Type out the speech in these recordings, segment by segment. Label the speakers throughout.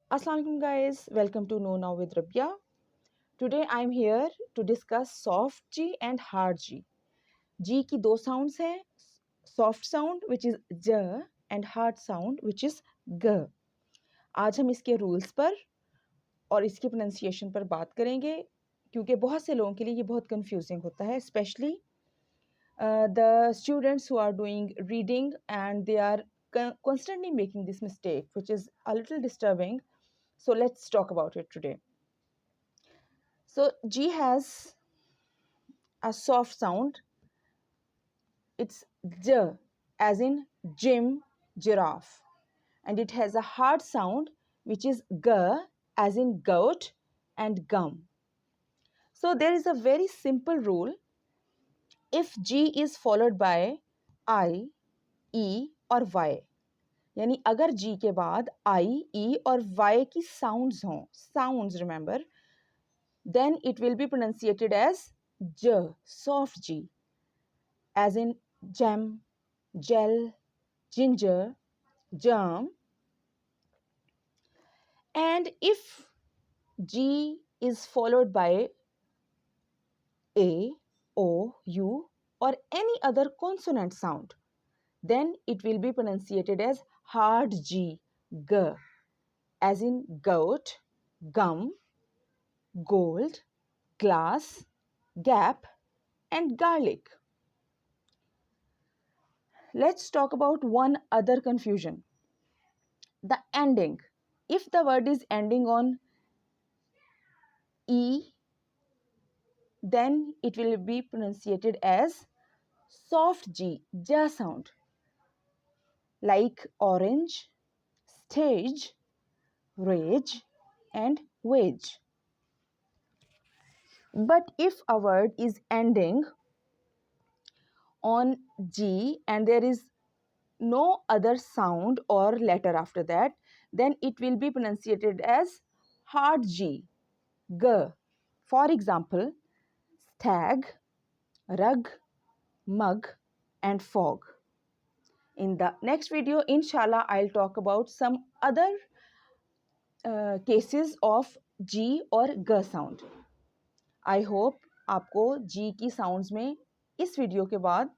Speaker 1: Assalamu alaikum guys, welcome to Know Now with Rabia. Today I'm here to discuss soft G and hard G. G की दो sounds हैं, soft sound which is j and hard sound which is g. आज हम इसके rules पर और इसकी pronunciation पर बात करेंगे क्योंकि बहुत से लोगों के लिए ये बहुत confusing होता है, especially the students who are doing reading and they are constantly making this mistake which is a little disturbing. So let's talk about it today. So G has a soft sound. It's J as in gym, giraffe. And it has a hard sound which is G as in goat and gum. So there is a very simple rule. If G is followed by I, E और Y, यानी अगर G के बाद I, E और Y की sounds हों, sounds remember, then it will be pronunciated as J, soft G, as in gem, gel, ginger, germ. And if G is followed by A, O, U or any other consonant sound, then it will be pronunciated as hard G, G, as in goat, gum, gold, glass, gap and garlic. Let's talk about one other confusion. The ending. If the word is ending on E, then it will be pronunciated as soft G, ja sound, like orange, stage, rage, and wage. But if a word is ending on G and there is no other sound or letter after that, then it will be pronunciated as hard G, G. For example, stag, rug, mug, and fog. In the next video, inshallah, I'll talk about some other cases of G और G sound. I hope आपको G की sounds में इस video के बाद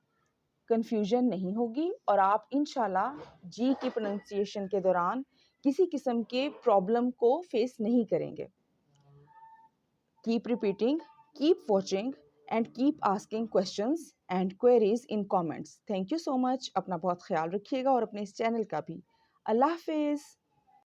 Speaker 1: confusion नहीं होगी और आप इंशाल्लाह G की pronunciation के दौरान किसी किस्म के problem को face नहीं करेंगे. Keep repeating, keep watching and keep asking questions and queries in comments. Thank you so much. अपना बहुत ख्याल रखिएगा और अपने इस चैनल का भी. अल्लाह हाफिज़.